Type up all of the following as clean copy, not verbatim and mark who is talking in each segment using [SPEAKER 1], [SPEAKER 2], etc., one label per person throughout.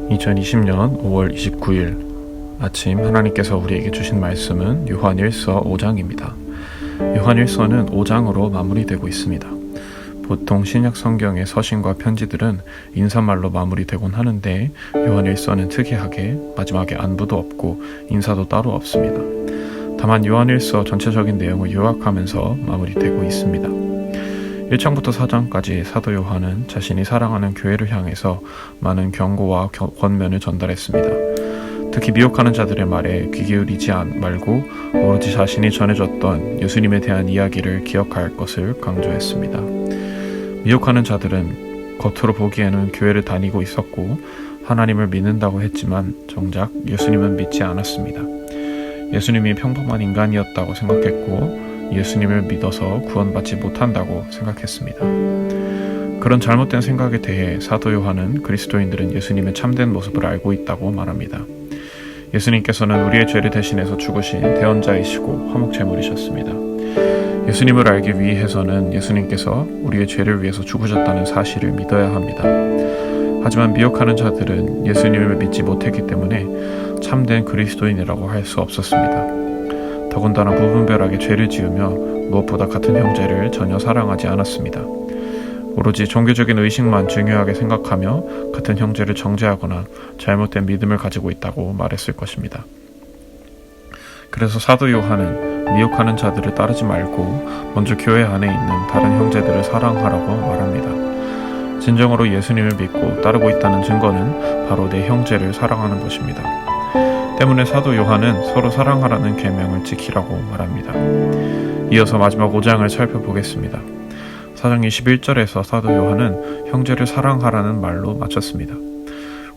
[SPEAKER 1] 2020년 5월 29일 아침 하나님께서 우리에게 주신 말씀은 요한일서 5장입니다. 요한일서는 5장으로 마무리되고 있습니다. 보통 신약 성경의 서신과 편지들은 인사말로 마무리되곤 하는데 요한일서는 특이하게 마지막에 안부도 없고 인사도 따로 없습니다. 다만 요한일서 전체적인 내용을 요약하면서 마무리되고 있습니다. 1장부터 4장까지 사도 요한은 자신이 사랑하는 교회를 향해서 많은 경고와 권면을 전달했습니다. 특히 미혹하는 자들의 말에 귀 기울이지 말고 오로지 자신이 전해줬던 예수님에 대한 이야기를 기억할 것을 강조했습니다. 미혹하는 자들은 겉으로 보기에는 교회를 다니고 있었고 하나님을 믿는다고 했지만 정작 예수님은 믿지 않았습니다. 예수님이 평범한 인간이었다고 생각했고 예수님을 믿어서 구원받지 못한다고 생각했습니다. 그런 잘못된 생각에 대해 사도 요한은 그리스도인들은 예수님의 참된 모습을 알고 있다고 말합니다. 예수님께서는 우리의 죄를 대신해서 죽으신 대언자이시고 화목제물이셨습니다. 예수님을 알기 위해서는 예수님께서 우리의 죄를 위해서 죽으셨다는 사실을 믿어야 합니다. 하지만 미혹하는 자들은 예수님을 믿지 못했기 때문에 참된 그리스도인이라고 할 수 없었습니다. 더군다나 무분별하게 죄를 지으며 무엇보다 같은 형제를 전혀 사랑하지 않았습니다. 오로지 종교적인 의식만 중요하게 생각하며 같은 형제를 정죄하거나 잘못된 믿음을 가지고 있다고 말했을 것입니다. 그래서 사도 요한은 미혹하는 자들을 따르지 말고 먼저 교회 안에 있는 다른 형제들을 사랑하라고 말합니다. 진정으로 예수님을 믿고 따르고 있다는 증거는 바로 내 형제를 사랑하는 것입니다. 때문에 사도 요한은 서로 사랑하라는 계명을 지키라고 말합니다. 이어서 마지막 5장을 살펴보겠습니다. 4장 21절에서 사도 요한은 형제를 사랑하라는 말로 마쳤습니다.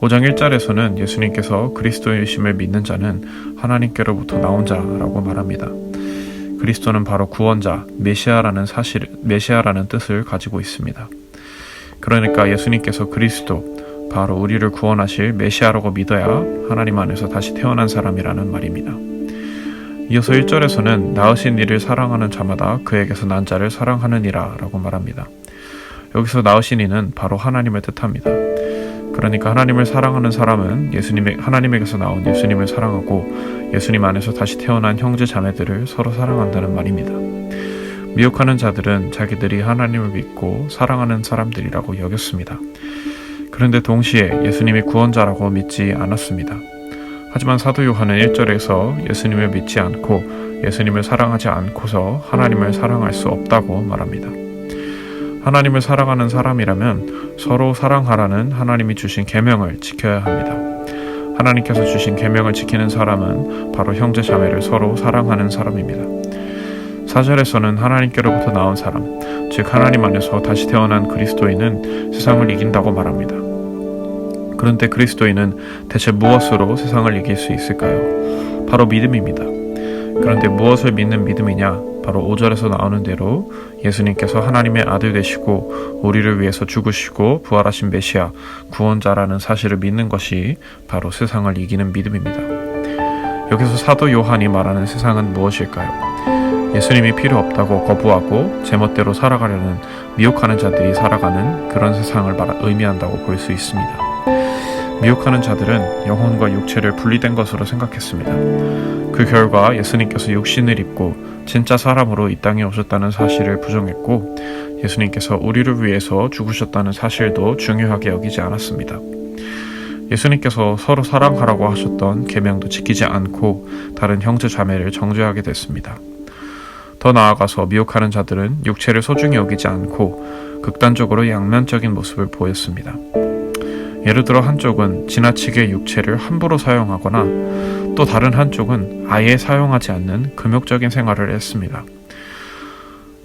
[SPEAKER 1] 5장 1절에서는 예수님께서 그리스도이심을 믿는 자는 하나님께로부터 나온 자라고 말합니다. 그리스도는 바로 구원자, 메시아라는 뜻을 가지고 있습니다. 그러니까 예수님께서 그리스도, 바로 우리를 구원하실 메시아라고 믿어야 하나님 안에서 다시 태어난 사람이라는 말입니다. 이어서 1절에서는 낳으신 이를 사랑하는 자마다 그에게서 난 자를 사랑하느니라 라고 말합니다. 여기서 낳으신 이는 바로 하나님을 뜻합니다. 그러니까 하나님을 사랑하는 사람은 하나님에게서 나온 예수님을 사랑하고 예수님 안에서 다시 태어난 형제 자매들을 서로 사랑한다는 말입니다. 미혹하는 자들은 자기들이 하나님을 믿고 사랑하는 사람들이라고 여겼습니다. 그런데 동시에 예수님이 구원자라고 믿지 않았습니다. 하지만 사도 요한은 1절에서 예수님을 믿지 않고 예수님을 사랑하지 않고서 하나님을 사랑할 수 없다고 말합니다. 하나님을 사랑하는 사람이라면 서로 사랑하라는 하나님이 주신 계명을 지켜야 합니다. 하나님께서 주신 계명을 지키는 사람은 바로 형제 자매를 서로 사랑하는 사람입니다. 4절에서는 하나님께로부터 나온 사람, 즉 하나님 안에서 다시 태어난 그리스도인은 세상을 이긴다고 말합니다. 그런데 그리스도인은 대체 무엇으로 세상을 이길 수 있을까요? 바로 믿음입니다. 그런데 무엇을 믿는 믿음이냐? 바로 5절에서 나오는 대로 예수님께서 하나님의 아들 되시고 우리를 위해서 죽으시고 부활하신 메시아, 구원자라는 사실을 믿는 것이 바로 세상을 이기는 믿음입니다. 여기서 사도 요한이 말하는 세상은 무엇일까요? 예수님이 필요 없다고 거부하고 제멋대로 살아가려는 미혹하는 자들이 살아가는 그런 세상을 의미한다고 볼 수 있습니다. 미혹하는 자들은 영혼과 육체를 분리된 것으로 생각했습니다. 그 결과 예수님께서 육신을 입고 진짜 사람으로 이 땅에 오셨다는 사실을 부정했고 예수님께서 우리를 위해서 죽으셨다는 사실도 중요하게 여기지 않았습니다. 예수님께서 서로 사랑하라고 하셨던 계명도 지키지 않고 다른 형제 자매를 정죄하게 됐습니다. 더 나아가서 미혹하는 자들은 육체를 소중히 여기지 않고 극단적으로 양면적인 모습을 보였습니다. 예를 들어 한쪽은 지나치게 육체를 함부로 사용하거나 또 다른 한쪽은 아예 사용하지 않는 금욕적인 생활을 했습니다.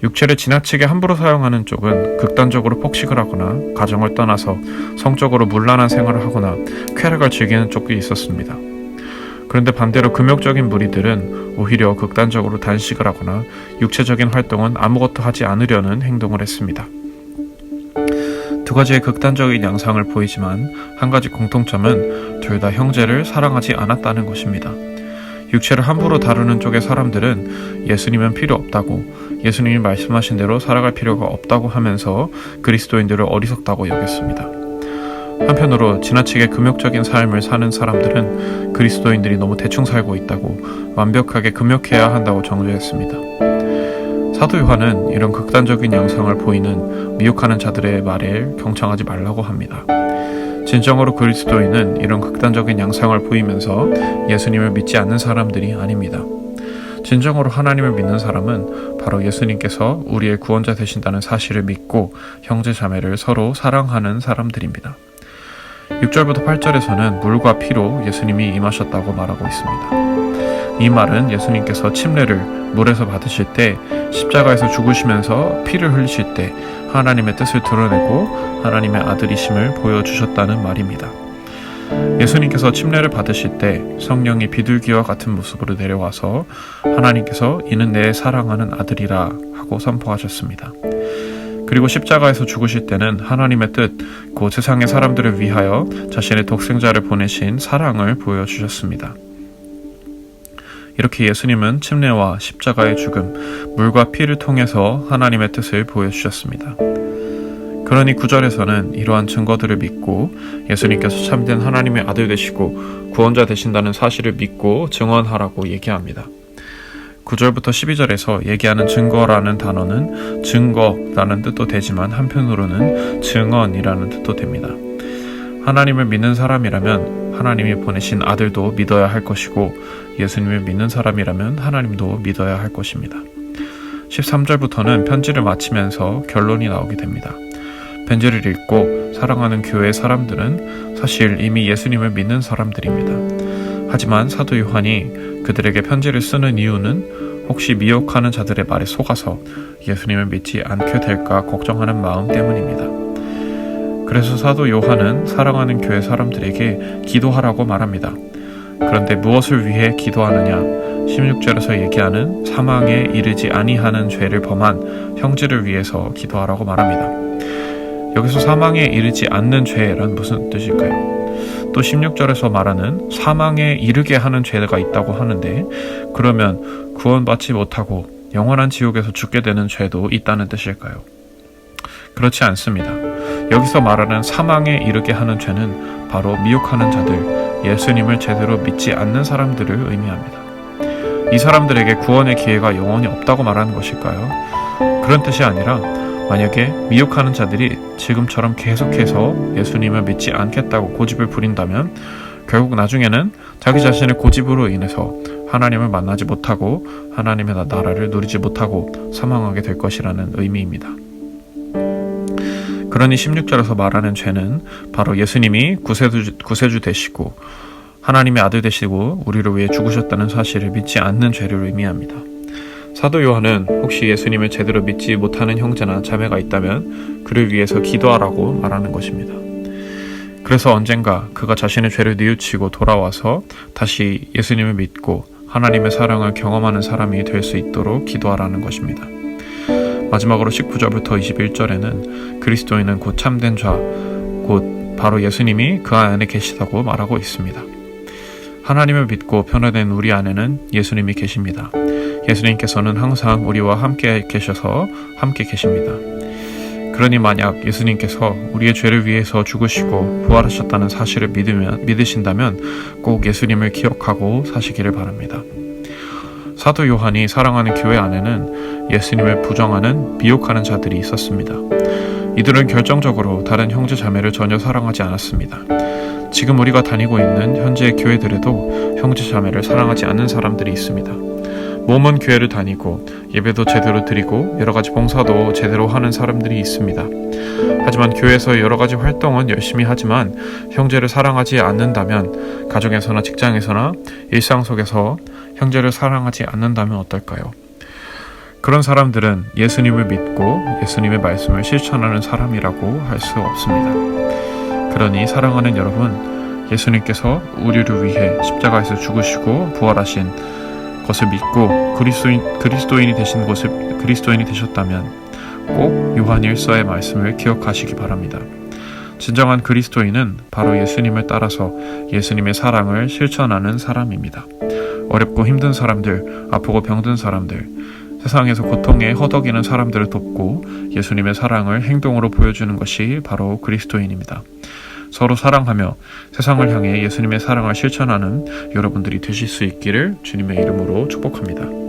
[SPEAKER 1] 육체를 지나치게 함부로 사용하는 쪽은 극단적으로 폭식을 하거나 가정을 떠나서 성적으로 문란한 생활을 하거나 쾌락을 즐기는 쪽이 있었습니다. 그런데 반대로 금욕적인 무리들은 오히려 극단적으로 단식을 하거나 육체적인 활동은 아무것도 하지 않으려는 행동을 했습니다. 두 가지의 극단적인 양상을 보이지만 한 가지 공통점은 둘 다 형제를 사랑하지 않았다는 것입니다. 육체를 함부로 다루는 쪽의 사람들은 예수님은 필요 없다고, 예수님이 말씀하신 대로 살아갈 필요가 없다고 하면서 그리스도인들을 어리석다고 여겼습니다. 한편으로 지나치게 금욕적인 삶을 사는 사람들은 그리스도인들이 너무 대충 살고 있다고 완벽하게 금욕해야 한다고 정죄했습니다. 사도 요한은 이런 극단적인 양상을 보이는 미혹하는 자들의 말에 경청하지 말라고 합니다. 진정으로 그리스도인은 이런 극단적인 양상을 보이면서 예수님을 믿지 않는 사람들이 아닙니다. 진정으로 하나님을 믿는 사람은 바로 예수님께서 우리의 구원자 되신다는 사실을 믿고 형제 자매를 서로 사랑하는 사람들입니다. 6절부터 8절에서는 물과 피로 예수님이 임하셨다고 말하고 있습니다. 이 말은 예수님께서 침례를 물에서 받으실 때 십자가에서 죽으시면서 피를 흘리실 때 하나님의 뜻을 드러내고 하나님의 아들이심을 보여주셨다는 말입니다. 예수님께서 침례를 받으실 때 성령이 비둘기와 같은 모습으로 내려와서 하나님께서 이는 내 사랑하는 아들이라 하고 선포하셨습니다. 그리고 십자가에서 죽으실 때는 하나님의 뜻, 곧 세상의 사람들을 위하여 자신의 독생자를 보내신 사랑을 보여주셨습니다. 이렇게 예수님은 침례와 십자가의 죽음, 물과 피를 통해서 하나님의 뜻을 보여주셨습니다. 그러니 9절에서는 이러한 증거들을 믿고 예수님께서 참된 하나님의 아들 되시고 구원자 되신다는 사실을 믿고 증언하라고 얘기합니다. 9절부터 12절에서 얘기하는 증거라는 단어는 증거라는 뜻도 되지만 한편으로는 증언이라는 뜻도 됩니다. 하나님을 믿는 사람이라면 하나님이 보내신 아들도 믿어야 할 것이고 예수님을 믿는 사람이라면 하나님도 믿어야 할 것입니다. 13절부터는 편지를 마치면서 결론이 나오게 됩니다. 편지를 읽고 사랑하는 교회의 사람들은 사실 이미 예수님을 믿는 사람들입니다. 하지만 사도 요한이 그들에게 편지를 쓰는 이유는 혹시 미혹하는 자들의 말에 속아서 예수님을 믿지 않게 될까 걱정하는 마음 때문입니다. 그래서 사도 요한은 사랑하는 교회 사람들에게 기도하라고 말합니다. 그런데 무엇을 위해 기도하느냐? 16절에서 얘기하는 사망에 이르지 아니하는 죄를 범한 형제를 위해서 기도하라고 말합니다. 여기서 사망에 이르지 않는 죄란 무슨 뜻일까요? 또 16절에서 말하는 사망에 이르게 하는 죄가 있다고 하는데 그러면 구원받지 못하고 영원한 지옥에서 죽게 되는 죄도 있다는 뜻일까요? 그렇지 않습니다. 여기서 말하는 사망에 이르게 하는 죄는 바로 미혹하는 자들, 예수님을 제대로 믿지 않는 사람들을 의미합니다. 이 사람들에게 구원의 기회가 영원히 없다고 말하는 것일까요? 그런 뜻이 아니라 만약에 미혹하는 자들이 지금처럼 계속해서 예수님을 믿지 않겠다고 고집을 부린다면 결국 나중에는 자기 자신의 고집으로 인해서 하나님을 만나지 못하고 하나님의 나라를 누리지 못하고 사망하게 될 것이라는 의미입니다. 그러니 16절에서 말하는 죄는 바로 예수님이 구세주 되시고 하나님의 아들 되시고 우리를 위해 죽으셨다는 사실을 믿지 않는 죄를 의미합니다. 사도 요한은 혹시 예수님을 제대로 믿지 못하는 형제나 자매가 있다면 그를 위해서 기도하라고 말하는 것입니다. 그래서 언젠가 그가 자신의 죄를 뉘우치고 돌아와서 다시 예수님을 믿고 하나님의 사랑을 경험하는 사람이 될 수 있도록 기도하라는 것입니다. 마지막으로 19절부터 21절에는 그리스도인은 곧 참된 자, 곧 바로 예수님이 그 안에 계시다고 말하고 있습니다. 하나님을 믿고 변화된 우리 안에는 예수님이 계십니다. 예수님께서는 항상 우리와 함께 계셔서 함께 계십니다. 그러니 만약 예수님께서 우리의 죄를 위해서 죽으시고 부활하셨다는 사실을 믿으신다면 꼭 예수님을 기억하고 사시기를 바랍니다. 사도 요한이 사랑하는 교회 안에는 예수님을 부정하는 미혹하는 자들이 있었습니다. 이들은 결정적으로 다른 형제 자매를 전혀 사랑하지 않았습니다. 지금 우리가 다니고 있는 현재의 교회들에도 형제 자매를 사랑하지 않는 사람들이 있습니다. 몸은 교회를 다니고 예배도 제대로 드리고 여러 가지 봉사도 제대로 하는 사람들이 있습니다. 하지만 교회에서 여러 가지 활동은 열심히 하지만 형제를 사랑하지 않는다면 가정에서나 직장에서나 일상 속에서 형제를 사랑하지 않는다면 어떨까요? 그런 사람들은 예수님을 믿고 예수님의 말씀을 실천하는 사람이라고 할 수 없습니다. 그러니 사랑하는 여러분, 예수님께서 우리를 위해 십자가에서 죽으시고 부활하신 것을 믿고 그리스도인이 되셨다면 꼭 요한일서의 말씀을 기억하시기 바랍니다. 진정한 그리스도인은 바로 예수님을 따라서 예수님의 사랑을 실천하는 사람입니다. 어렵고 힘든 사람들, 아프고 병든 사람들, 세상에서 고통에 허덕이는 사람들을 돕고 예수님의 사랑을 행동으로 보여주는 것이 바로 그리스도인입니다. 서로 사랑하며 세상을 향해 예수님의 사랑을 실천하는 여러분들이 되실 수 있기를 주님의 이름으로 축복합니다.